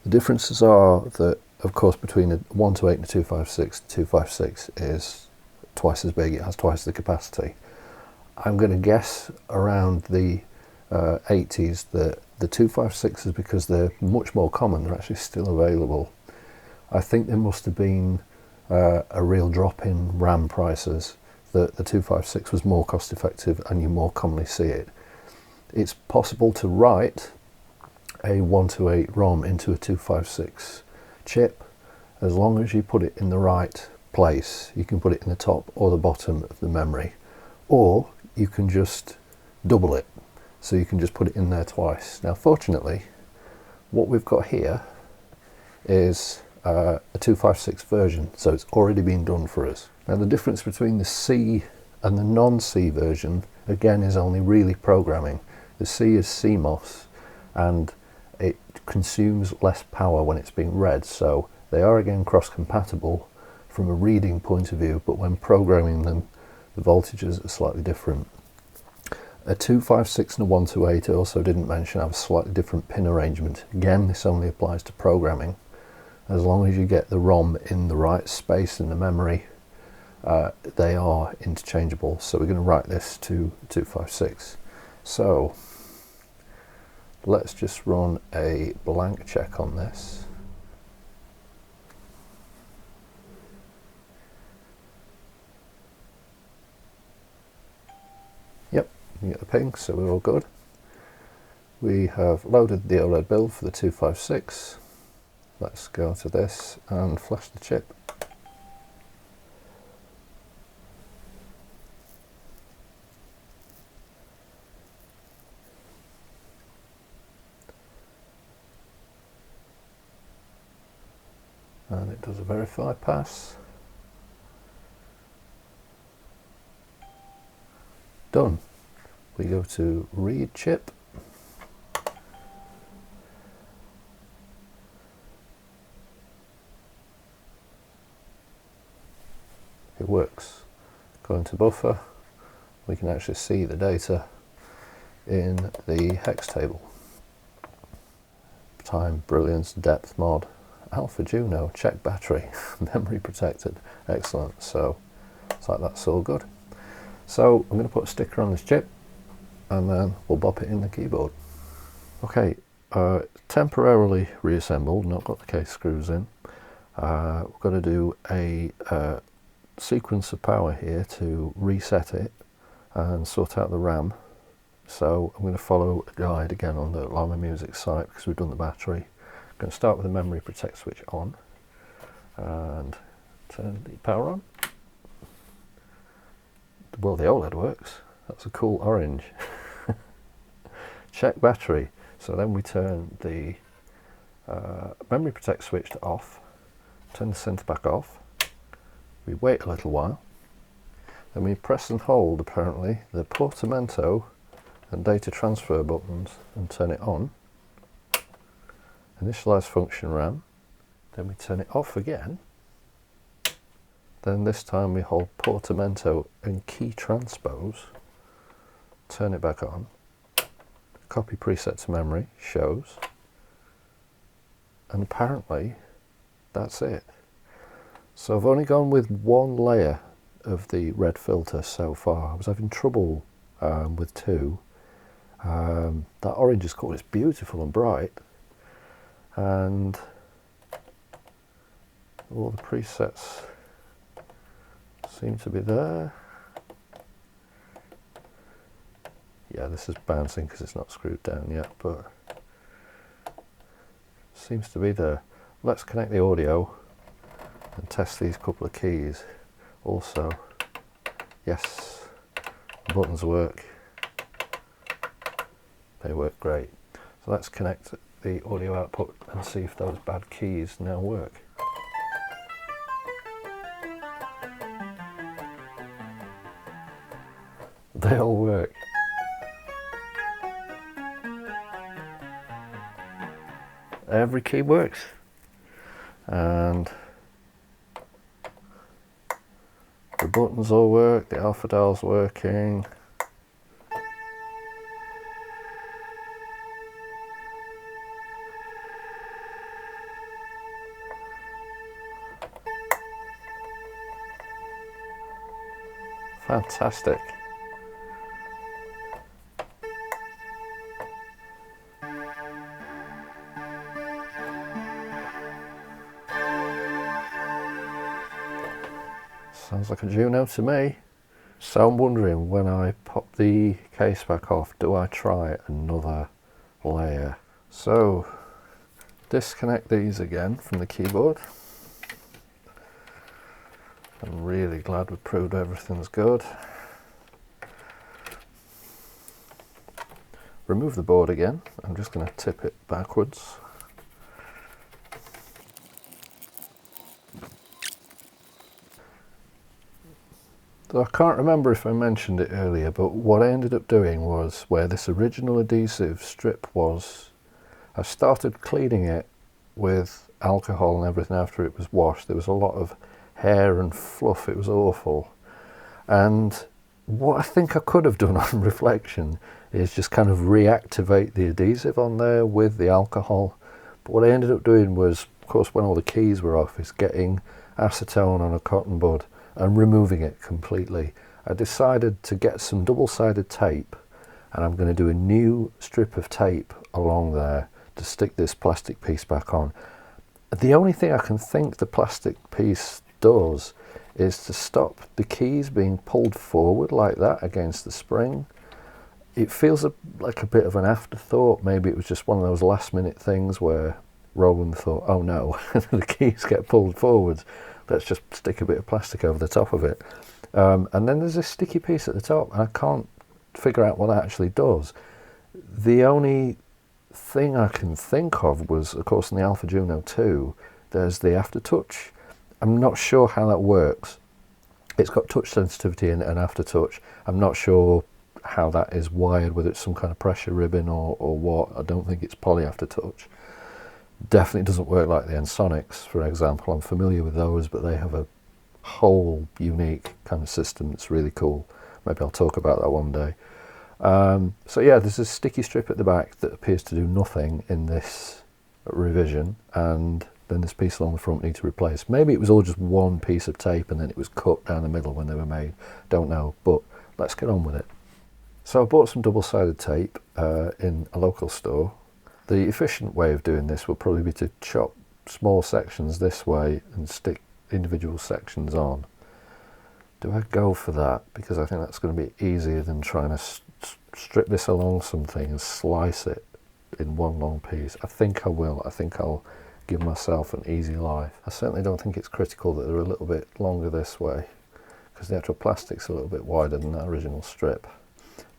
The differences are that, of course, between a 128 and a 256, the 256 is twice as big, it has twice the capacity. I'm going to guess around the 80s that the 256s, because they're much more common, they're actually still available. I think there must have been a real drop in RAM prices that the 256 was more cost effective and you more commonly see it. It's possible to write a 128 ROM into a 256 chip as long as you put it in the right place. You can put it in the top or the bottom of the memory, or you can just double it, so you can just put it in there twice. Now fortunately what we've got here is a 256 version, so it's already been done for us. Now the difference between the C and the non-C version again is only really programming. The C is CMOS and it consumes less power when it's being read, so they are again cross-compatible from a reading point of view, but when programming them the voltages are slightly different. A 256 and a 128, I also didn't mention, have a slightly different pin arrangement. Again, this only applies to programming. As long as you get the ROM in the right space in the memory, they are interchangeable. So we're going to write this to 256. So let's just run a blank check on this. Yep, you get the ping, so we're all good. We have loaded the OLED build for the 256. Let's go to this and flash the chip. And it does a verify pass. Done. We go to read chip. It works. Go into buffer. We can actually see the data in the hex table. Time, brilliance, depth mod, alpha Juno, check battery, memory protected. Excellent. So it's like that's all good. So I'm going to put a sticker on this chip and then we'll bop it in the keyboard. Okay, temporarily reassembled, not got the case screws in. We've got to do a sequence of power here to reset it and sort out the RAM. So I'm going to follow a guide again on the Llamamusic site because we've done the battery. I'm going to start with the memory protect switch on and turn the power on. Well, the OLED works. That's a cool orange. Check battery. So then we turn the memory protect switch to off, turn the synth back off. We wait a little while. Then we press and hold, apparently, the portamento and data transfer buttons and turn it on. Initialize function RAM. Then we turn it off again. Then this time we hold portamento and key transpose, turn it back on, copy preset to memory, shows, and apparently that's it. So I've only gone with one layer of the red filter so far. I was having trouble with two. That orange is cool, it's beautiful and bright, and all the presets seem to be there. Yeah, this is bouncing because it's not screwed down yet, but seems to be there. Let's connect the audio and test these couple of keys also. Yes, the buttons work. They work great. So let's connect the audio output and see if those bad keys now work. They all work. Every key works. And the buttons all work, the alpha dial's working. Fantastic. Sounds like a Juno to me. So I'm wondering, when I pop the case back off, do I try another layer? So disconnect these again from the keyboard. I'm really glad we've proved everything's good. Remove the board again. I'm just going to tip it backwards. So I can't remember if I mentioned it earlier, but what I ended up doing was, where this original adhesive strip was, I started cleaning it with alcohol and everything after it was washed. There was a lot of hair and fluff, it was awful. And what I think I could have done on reflection is just kind of reactivate the adhesive on there with the alcohol. But what I ended up doing was, of course, when all the keys were off, is getting acetone on a cotton bud and removing it completely. I decided to get some double-sided tape, and I'm going to do a new strip of tape along there to stick this plastic piece back on. The only thing I can think the plastic piece does is to stop the keys being pulled forward like that against the spring. It feels like a bit of an afterthought. Maybe it was just one of those last minute things where Roland thought, oh no, the keys get pulled forwards, let's just stick a bit of plastic over the top of it. And then there's this sticky piece at the top, and I can't figure out what that actually does. The only thing I can think of was, of course, in the Alpha Juno 2, there's the aftertouch. I'm not sure how that works. It's got touch sensitivity and aftertouch. I'm not sure how that is wired, whether it's some kind of pressure ribbon or what. I don't think it's poly aftertouch. Definitely doesn't work like the Ensonics, for example. I'm familiar with those, but they have a whole unique kind of system that's really cool. Maybe I'll talk about that one day. So yeah, there's a sticky strip at the back that appears to do nothing in this revision, and then this piece along the front needs to replace. Maybe it was all just one piece of tape and then it was cut down the middle when they were made. Don't know, but let's get on with it. So I bought some double-sided tape in a local store. The efficient way of doing this will probably be to chop small sections this way and stick individual sections on. Do I go for that? Because I think that's going to be easier than trying to strip this along something and slice it in one long piece. I think I will. I think I'll give myself an easy life. I certainly don't think it's critical that they're a little bit longer this way, because the actual plastic's a little bit wider than that original strip.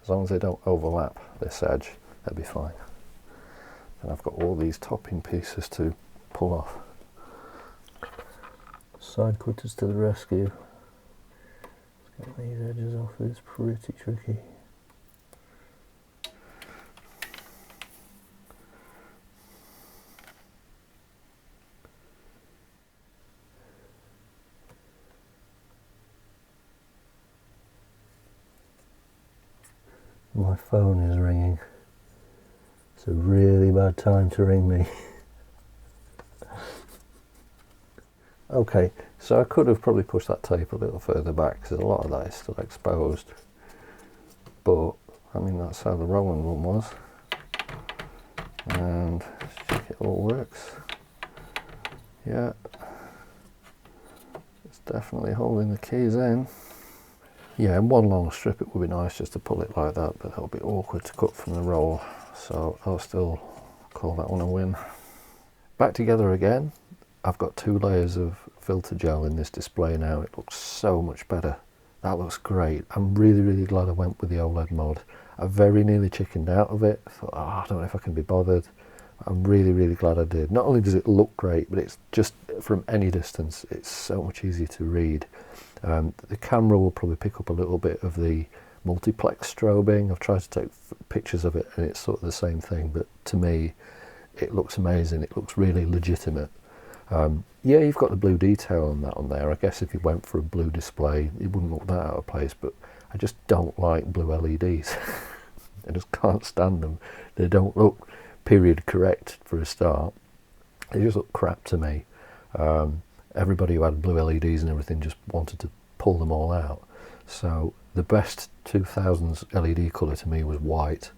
As long as they don't overlap this edge, they'll be fine. And I've got all these topping pieces to pull off. Side cutters to the rescue. Let's get these edges off, it's pretty tricky. My phone is ringing. It's a really bad time to ring me. Okay, so I could have probably pushed that tape a little further back because a lot of that is still exposed. But, I mean, that's how the Roland one was. And let's check it all works. Yeah. It's definitely holding the keys in. Yeah, in one long strip it would be nice just to pull it like that, but that would be awkward to cut from the roll. So I'll still call that one a win. Back together again. I've got 2 layers of filter gel in this display now. It looks so much better. That looks great. I'm really glad I went with the OLED mod. I very nearly chickened out of it. I thought, oh, I don't know if I can be bothered. I'm really glad I did. Not only does it look great, but it's just, from any distance, it's so much easier to read. The camera will probably pick up a little bit of the multiplex strobing. I've tried to take pictures of it and it's sort of the same thing, but to me it looks amazing. It looks really legitimate. Yeah, you've got the blue detail on that on there. I guess if you went for a blue display it wouldn't look that out of place, but I just don't like blue LEDs. I just can't stand them. They don't look period correct for a start. They just look crap to me. Everybody who had blue LEDs and everything just wanted to pull them all out. So the best 2000s LED colour to me was white,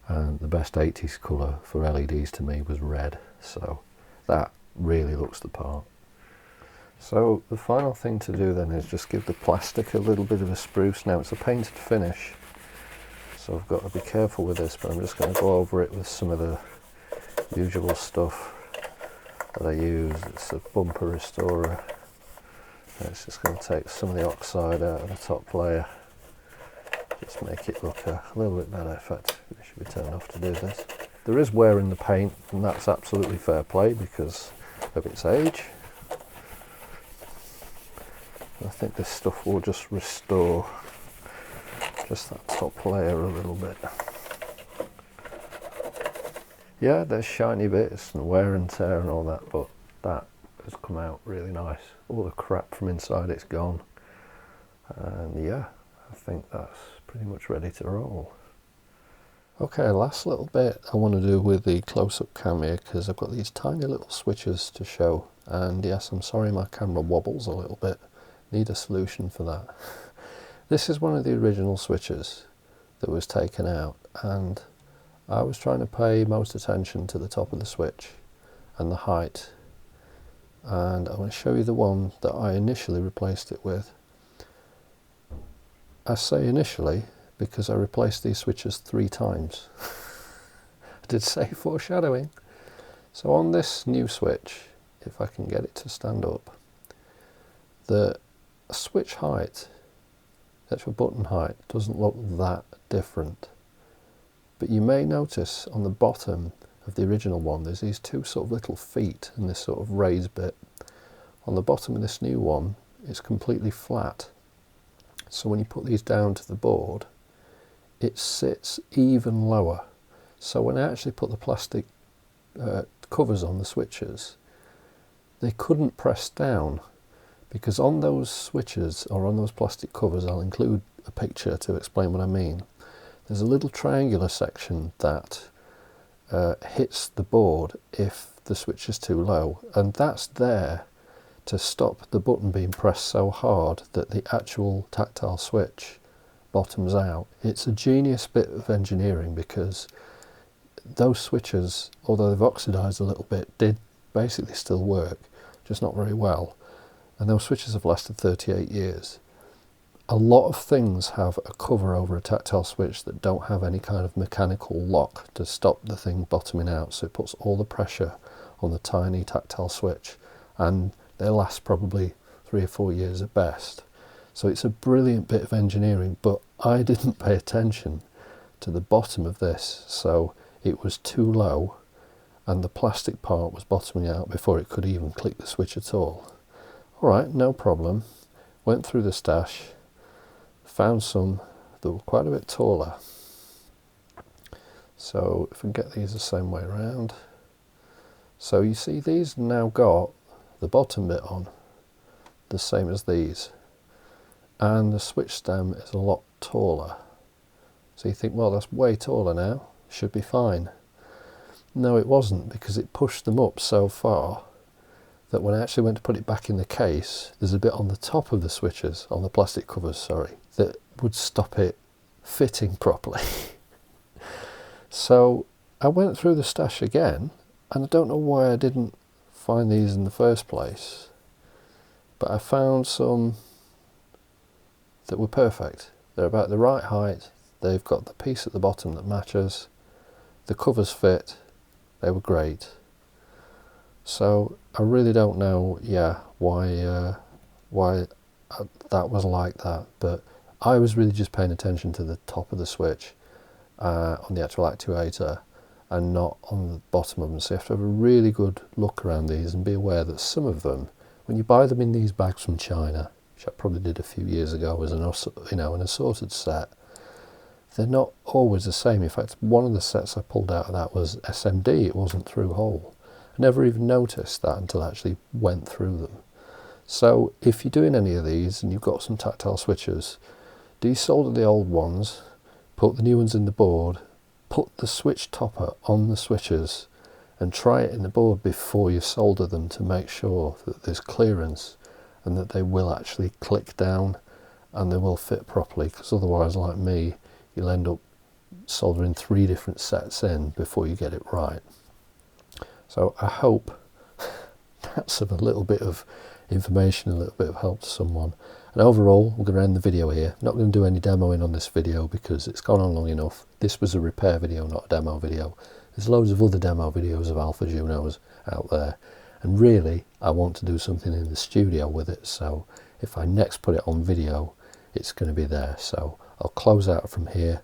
and the best 80s colour for LEDs to me was red. So that really looks the part. So the final thing to do then is just give the plastic a little bit of a spruce. Now it's a painted finish, so I've got to be careful with this, but I'm just going to go over it with some of the usual stuff that I use. It's a bumper restorer. It's just going to take some of the oxide out of the top layer, just make it look a little bit better. In fact, it should be turned off to do this. There is wear in the paint, and that's absolutely fair play because of its age. I think this stuff will just restore just that top layer a little bit. Yeah, there's shiny bits and wear and tear and all that, but that has come out really nice. All the crap from inside it's gone. And yeah, I think that's pretty much ready to roll. Okay, last little bit I want to do with the close-up cam here, because I've got these tiny little switches to show. And yes, I'm sorry my camera wobbles a little bit. Need a solution for that. This is one of the original switches that was taken out, and I was trying to pay most attention to the top of the switch and the height, and I want to show you the one that I initially replaced it with. I say initially because I replaced these switches 3 times. I did say foreshadowing. So on this new switch, if I can get it to stand up, the switch height, the actual button height, doesn't look that different. But you may notice on the bottom of the original one, there's these 2 sort of little feet and this sort of raised bit. On the bottom of this new one, it's completely flat. So when you put these down to the board, it sits even lower. So when I actually put the plastic covers on the switches, they couldn't press down, because on those switches, or on those plastic covers, I'll include a picture to explain what I mean, there's a little triangular section that hits the board if the switch is too low, and that's there to stop the button being pressed so hard that the actual tactile switch bottoms out. It's a genius bit of engineering, because those switches, although they've oxidized a little bit, did basically still work, just not very well. And those switches have lasted 38 years. A lot of things have a cover over a tactile switch that don't have any kind of mechanical lock to stop the thing bottoming out, so it puts all the pressure on the tiny tactile switch, and they last probably 3 or 4 years at best. So it's a brilliant bit of engineering, but I didn't pay attention to the bottom of this, so it was too low and the plastic part was bottoming out before it could even click the switch at all. Alright, no problem. Went through the stash, found some that were quite a bit taller. So if we can get these the same way around. So you see these now got the bottom bit on, the same as these. And the switch stem is a lot taller. So you think, well, that's way taller now, should be fine. No, it wasn't, because it pushed them up so far that when I actually went to put it back in the case, there's a bit on the top of the switches, on the plastic covers, sorry, that would stop it fitting properly. So I went through the stash again, and I don't know why I didn't find these in the first place, but I found some that were perfect. They're about the right height, they've got the piece at the bottom that matches, the covers fit, they were great. So I really don't know, why that was like that, but I was really just paying attention to the top of the switch on the actual actuator, and not on the bottom of them. So you have to have a really good look around these and be aware that some of them, when you buy them in these bags from China, which I probably did a few years ago as an assorted set, they're not always the same. In fact, one of the sets I pulled out of that was SMD, it wasn't through hole. I never even noticed that until I actually went through them. So if you're doing any of these and you've got some tactile switches, desolder the old ones, put the new ones in the board, put the switch topper on the switches, and try it in the board before you solder them to make sure that there's clearance and that they will actually click down and they will fit properly, because otherwise, like me, you'll end up soldering 3 different sets in before you get it right. So I hope that's of a little bit of information, a little bit of help to someone. And overall, we're going to end the video here. I'm not going to do any demoing on this video because it's gone on long enough. This was a repair video, not a demo video. There's loads of other demo videos of Alpha Junos out there. And really, I want to do something in the studio with it. So if I next put it on video, it's going to be there. So I'll close out from here.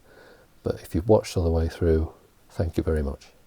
But if you've watched all the way through, thank you very much.